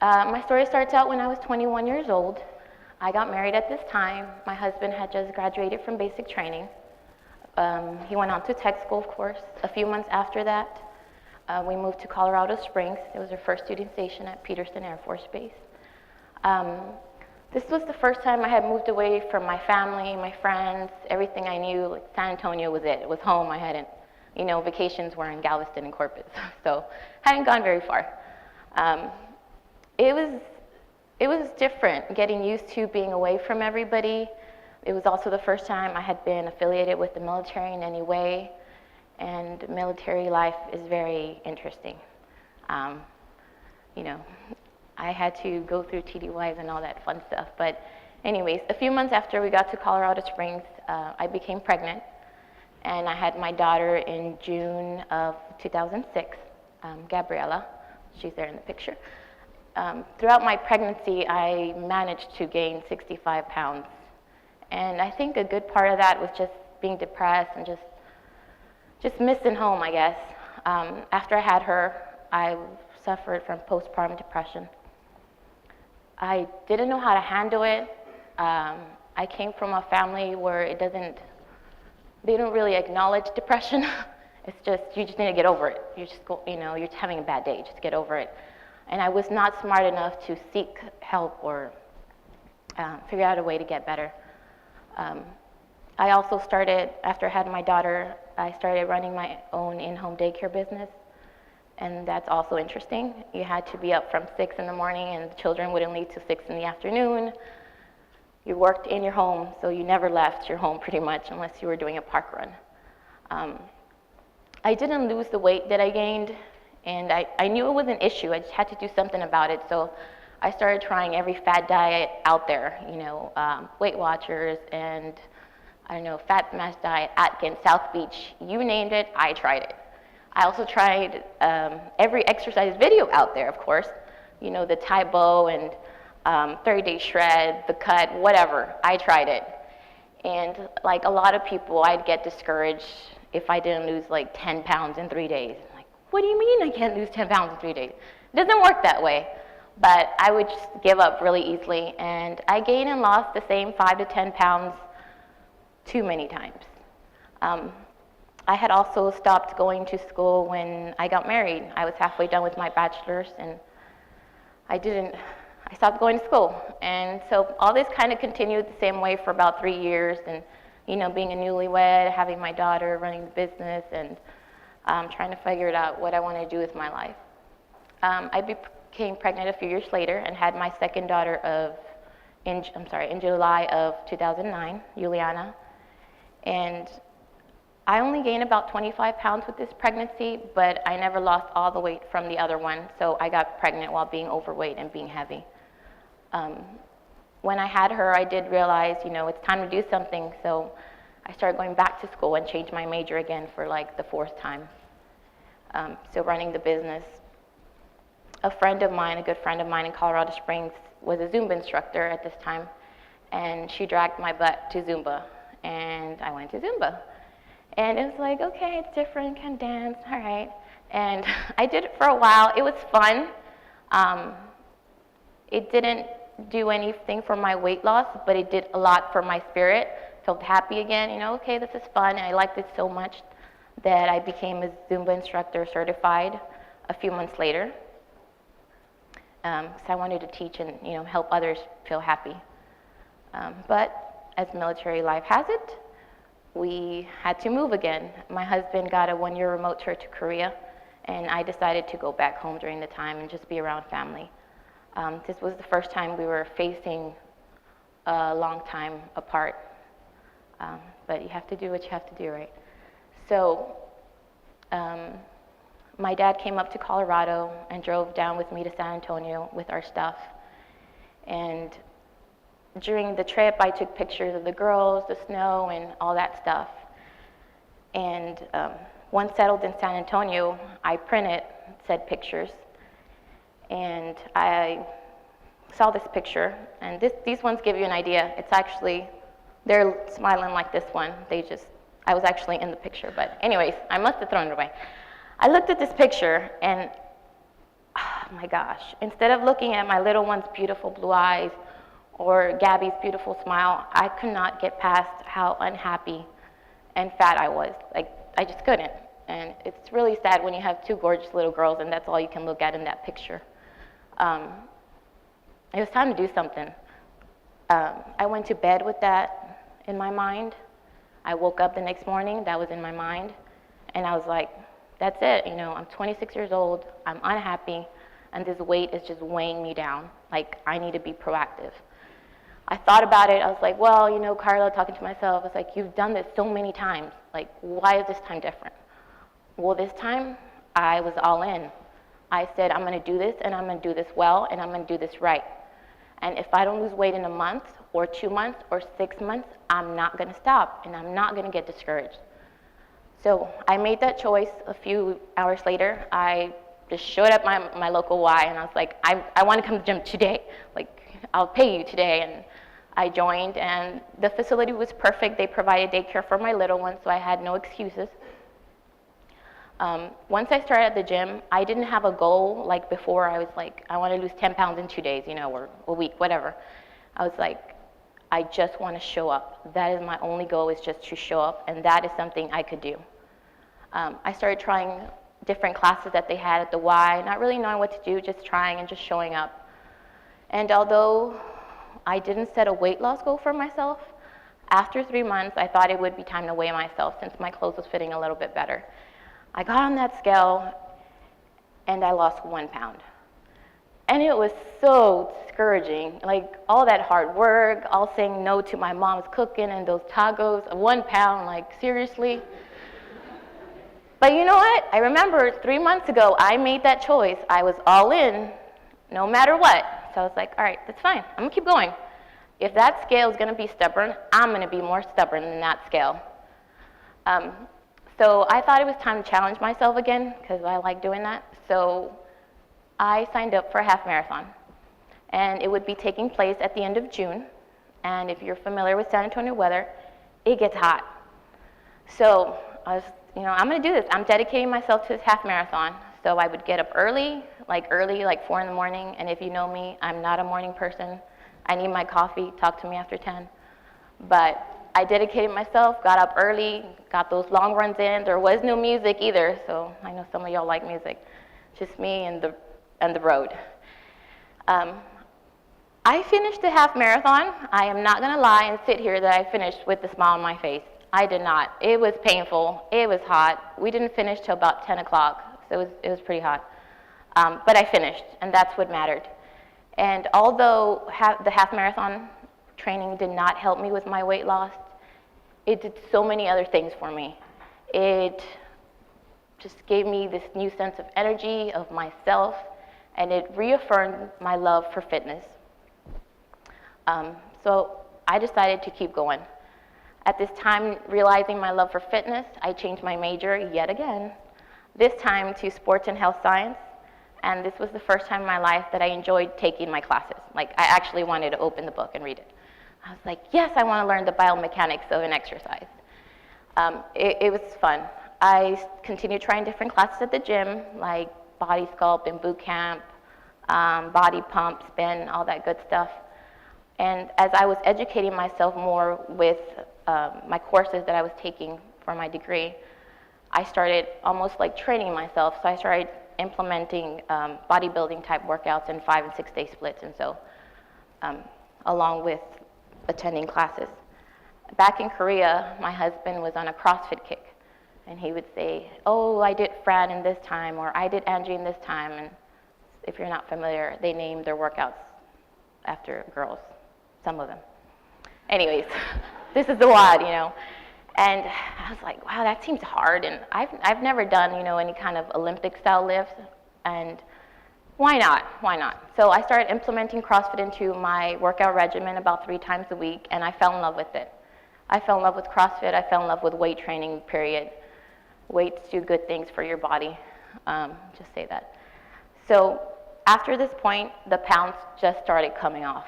My story starts out when I was 21 years old. I got married at this time. My husband had just graduated from basic training. He went on to tech school, of course. A few months after that, we moved to Colorado Springs. It was our first student station at Peterson Air Force Base. This was the first time I had moved away from my family, my friends, everything I knew. Like San Antonio was it. It was home. I hadn't, vacations were in Galveston and Corpus, so hadn't gone very far. It was different, getting used to being away from everybody. It was also the first time I had been affiliated with the military in any way, and military life is very interesting. I had to go through TDYs and all that fun stuff. But anyways, a few months after we got to Colorado Springs, I became pregnant, and I had my daughter in June of 2006, Gabriella. She's there in the picture. Throughout my pregnancy, I managed to gain 65 pounds. And I think a good part of that was just being depressed and just missing home, I guess. After I had her, I suffered from postpartum depression. I didn't know how to handle it. I came from a family where they don't really acknowledge depression. It's just, you just need to get over it. You just go, you're having a bad day, just get over it. And I was not smart enough to seek help or figure out a way to get better. I also started, after I had my daughter, I started running my own in-home daycare business. And that's also interesting. You had to be up from 6 in the morning, and the children wouldn't leave till 6 in the afternoon. You worked in your home, so you never left your home pretty much unless you were doing a park run. I didn't lose the weight that I gained, and I knew it was an issue. I just had to do something about it. So I started trying every fad diet out there, Weight Watchers and, Fat Smash Diet, Atkins, South Beach, you named it, I tried it. I also tried every exercise video out there, of course, the Thai bow and 30-day shred, the cut, whatever. I tried it. And like a lot of people, I'd get discouraged if I didn't lose like 10 pounds in 3 days. Like, what do you mean I can't lose 10 pounds in 3 days? It doesn't work that way. But I would just give up really easily. And I gained and lost the same 5 to 10 pounds too many times. I had also stopped going to school when I got married. I was halfway done with my bachelor's, and I stopped going to school. And so all this kind of continued the same way for about 3 years, and being a newlywed, having my daughter, running the business, and trying to figure it out what I wanted to do with my life. I became pregnant a few years later and had my second daughter in July of 2009, Juliana. And I only gained about 25 pounds with this pregnancy, but I never lost all the weight from the other one, so I got pregnant while being overweight and being heavy. When I had her, I did realize, it's time to do something, so I started going back to school and changed my major again for like the 4th time. So running the business. A good friend of mine in Colorado Springs was a Zumba instructor at this time, and she dragged my butt to Zumba, and I went to Zumba. And it was like, okay, it's different, can dance, all right. And I did it for a while. It was fun. It didn't do anything for my weight loss, but it did a lot for my spirit. Felt happy again, okay, this is fun. And I liked it so much that I became a Zumba instructor certified a few months later. So I wanted to teach and, help others feel happy. But as military life has it, we had to move again. My husband got a 1-year remote tour to Korea, and I decided to go back home during the time and just be around family. This was the first time we were facing a long time apart, but you have to do what you have to do, right? So my dad came up to Colorado and drove down with me to San Antonio with our stuff. And during the trip, I took pictures of the girls, the snow, and all that stuff. And once settled in San Antonio, I printed said pictures. And I saw this picture, and these ones give you an idea. It's actually, they're smiling like this one. I was actually in the picture, but anyways, I must have thrown it away. I looked at this picture, and my gosh, instead of looking at my little one's beautiful blue eyes or Gabby's beautiful smile, I could not get past how unhappy and fat I was. Like, I just couldn't. And it's really sad when you have two gorgeous little girls and that's all you can look at in that picture. It was time to do something. I went to bed with that in my mind. I woke up the next morning, that was in my mind. And I was like, that's it, you know, I'm 26 years old, I'm unhappy, and this weight is just weighing me down. Like, I need to be proactive. I thought about it, I was like, well, you know, Karla, talking to myself, I was like, you've done this so many times. Like, why is this time different? Well, this time, I was all in. I said, I'm gonna do this, and I'm gonna do this well, and I'm gonna do this right. And if I don't lose weight in a month, or 2 months, or 6 months, I'm not gonna stop, and I'm not gonna get discouraged. So I made that choice. A few hours later, I just showed up my local Y, and I was like, I wanna come to the gym today. Like, I'll pay you today. And I joined, and the facility was perfect. They provided daycare for my little one, so I had no excuses. Once I started at the gym, I didn't have a goal like before. I was like, I want to lose 10 pounds in 2 days, you know, or a week, whatever. I was like, I just want to show up. That is my only goal, is just to show up, and that is something I could do. I started trying different classes that they had at the Y, not really knowing what to do, just trying and just showing up. And although I didn't set a weight loss goal for myself, after 3 months, I thought it would be time to weigh myself since my clothes was fitting a little bit better. I got on that scale, and I lost 1 pound. And it was so discouraging, like all that hard work, all saying no to my mom's cooking and those tacos, 1 pound, like seriously. But you know what? I remember 3 months ago, I made that choice. I was all in, no matter what. So I was like, all right, that's fine. I'm gonna keep going. If that scale is gonna be stubborn, I'm gonna be more stubborn than that scale. So I thought it was time to challenge myself again, because I like doing that. So I signed up for a half marathon. And it would be taking place at the end of June. And if you're familiar with San Antonio weather, it gets hot. So I was, you know, I'm gonna do this. I'm dedicating myself to this half marathon. So I would get up early, like 4 in the morning. And if you know me, I'm not a morning person. I need my coffee, talk to me after 10. But I dedicated myself, got up early, got those long runs in. There was no music either, so I know some of y'all like music. Just me and the road. I finished the half marathon. I am not gonna lie and sit here that I finished with a smile on my face. I did not. It was painful. It was hot. We didn't finish till about 10 o'clock, so it was pretty hot. But I finished, and that's what mattered. And although the half marathon training did not help me with my weight loss, it did so many other things for me. It just gave me this new sense of energy, of myself, and it reaffirmed my love for fitness. So I decided to keep going. At this time, realizing my love for fitness, I changed my major yet again, this time to sports and health science. And this was the first time in my life that I enjoyed taking my classes. Like, I actually wanted to open the book and read it. I was like, yes, I want to learn the biomechanics of an exercise. It was fun. I continued trying different classes at the gym, like body sculpt and boot camp, body pump, spin, all that good stuff. And as I was educating myself more with my courses that I was taking for my degree, I started almost like training myself. So I started implementing bodybuilding type workouts in 5 and 6 day splits, and so along with attending classes. Back in Korea, my husband was on a CrossFit kick, and he would say, oh, I did Fran in this time, or I did Angie in this time. And if you're not familiar, they name their workouts after girls, some of them. Anyways, this is the WOD, you know. And I was like, wow, that seems hard. And I've never done, you know, any kind of Olympic style lifts. And why not? Why not? So I started implementing CrossFit into my workout regimen about 3 times a week, and I fell in love with it. I fell in love with CrossFit. I fell in love with weight training, period. Weights do good things for your body. Just say that. So after this point, the pounds just started coming off.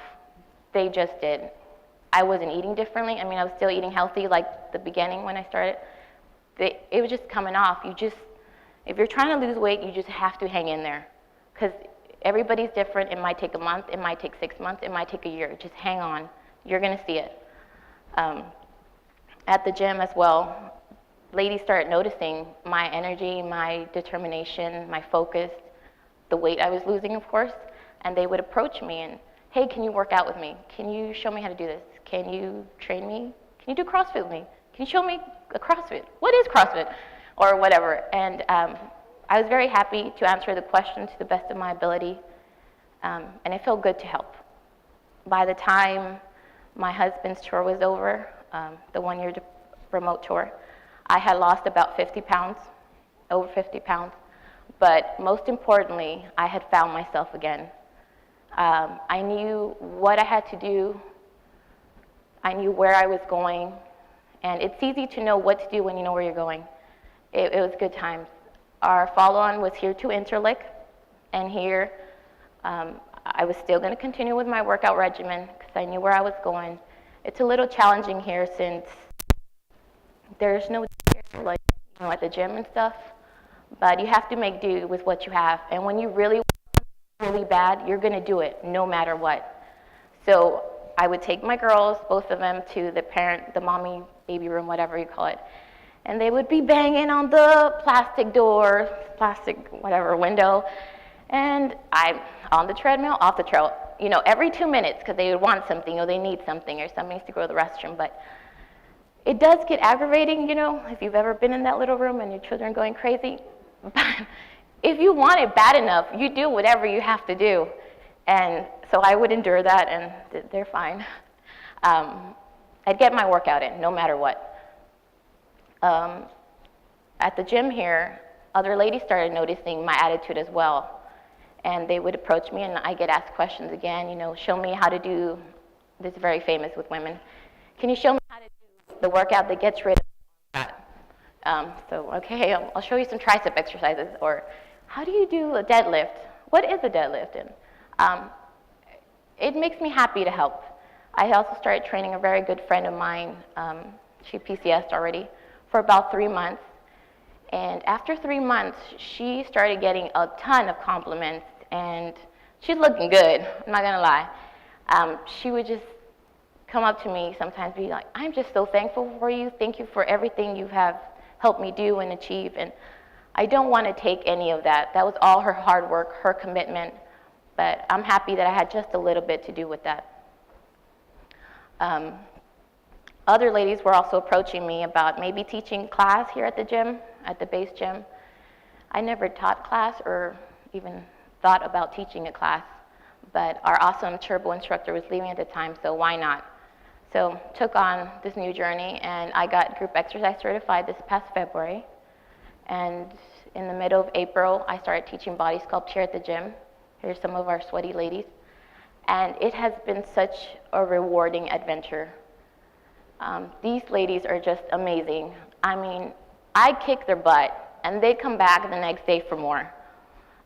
They just did. I wasn't eating differently. I mean, I was still eating healthy like the beginning when I started. It was just coming off. If you're trying to lose weight, you just have to hang in there. Because Everybody's different. It might take a month, it might take 6 months, it might take a year. Just hang on. You're gonna see it. At the gym as well, ladies started noticing my energy, my determination, my focus, the weight I was losing, of course, and they would approach me and, hey, can you work out with me? Can you show me how to do this? Can you train me? Can you do CrossFit with me? Can you show me a CrossFit? What is CrossFit? Or whatever. And I was very happy to answer the question to the best of my ability, and it felt good to help. By the time my husband's tour was over, the one-year remote tour, I had lost about 50 pounds, over 50 pounds. But most importantly, I had found myself again. I knew what I had to do. I knew where I was going. And it's easy to know what to do when you know where you're going. It was good times. Our follow-on was here to Incirlik, and here I was still going to continue with my workout regimen because I knew where I was going. It's a little challenging here since there's no like at the gym and stuff, but you have to make do with what you have. And when you really bad, you're going to do it no matter what. So I would take my girls, both of them, to the mommy baby room, whatever you call it, and they would be banging on the plastic door, whatever window, and I'm on the treadmill, off the trail, every 2 minutes, because they would want something or they need something or somebody needs to go to the restroom. But it does get aggravating, if you've ever been in that little room and your children are going crazy. But if you want it bad enough, you do whatever you have to do. And so I would endure that, and they're fine. I'd get my workout in, no matter what. At the gym here, other ladies started noticing my attitude as well. And they would approach me, and I get asked questions again, show me how to do, this is very famous with women, can you show me how to do the workout that gets rid of that? Okay, I'll show you some tricep exercises, or how do you do a deadlift? What is a deadlift? And it makes me happy to help. I also started training a very good friend of mine. She PCS'd already for about 3 months. And after 3 months, she started getting a ton of compliments, and she's looking good, I'm not gonna lie. She would just come up to me sometimes, be like, I'm just so thankful for you. Thank you for everything you have helped me do and achieve. And I don't want to take any of that. That was all her hard work, her commitment. But I'm happy that I had just a little bit to do with that. Other ladies were also approaching me about maybe teaching class here at the gym, at the base gym. I never taught class or even thought about teaching a class, but our awesome turbo instructor was leaving at the time, so why not? So took on this new journey, and I got group exercise certified this past February. And in the middle of April, I started teaching body sculpt here at the gym. Here's some of our sweaty ladies. And it has been such a rewarding adventure. These ladies are just amazing. I mean, I kick their butt, and they come back the next day for more.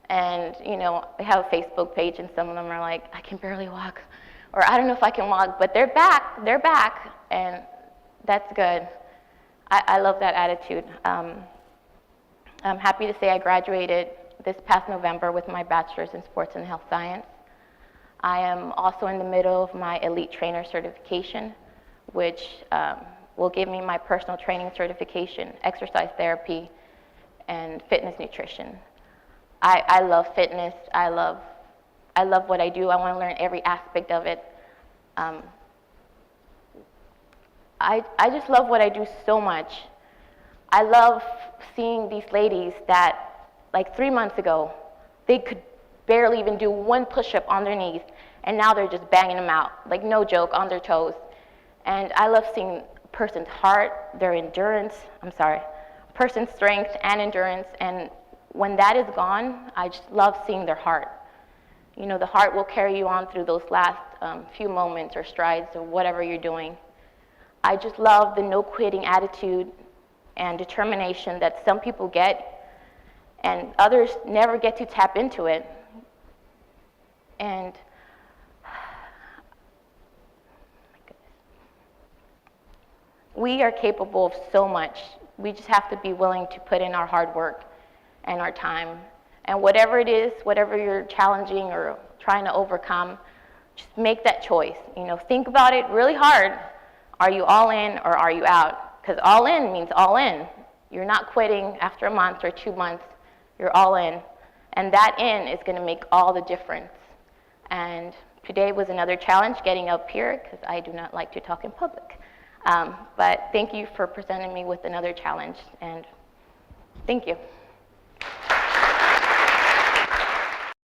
And, they have a Facebook page, and some of them are like, I can barely walk, or I don't know if I can walk, but they're back, and that's good. I love that attitude. I'm happy to say I graduated this past November with my bachelor's in sports and health science. I am also in the middle of my elite trainer certification, which will give me my personal training certification, exercise therapy, and fitness nutrition. I love fitness. I love what I do. I want to learn every aspect of it. I just love what I do so much. I love seeing these ladies that, like 3 months ago, they could barely even do one push-up on their knees, and now they're just banging them out, like no joke, on their toes. And I love seeing a person's heart, their endurance, person's strength and endurance, and when that is gone, I just love seeing their heart. The heart will carry you on through those last few moments or strides or whatever you're doing. I just love the no-quitting attitude and determination that some people get, and others never get to tap into it. And we are capable of so much. We just have to be willing to put in our hard work and our time And whatever it is, whatever you're challenging or trying to overcome, just make that choice. You know, think about it really hard. Are you all in or are you out? Because all in means all in. You're not quitting after a month or 2 months. You're all in. And that in is going to make all the difference. And today was another challenge getting up here because I do not like to talk in public. But thank you for presenting me with another challenge, and thank you.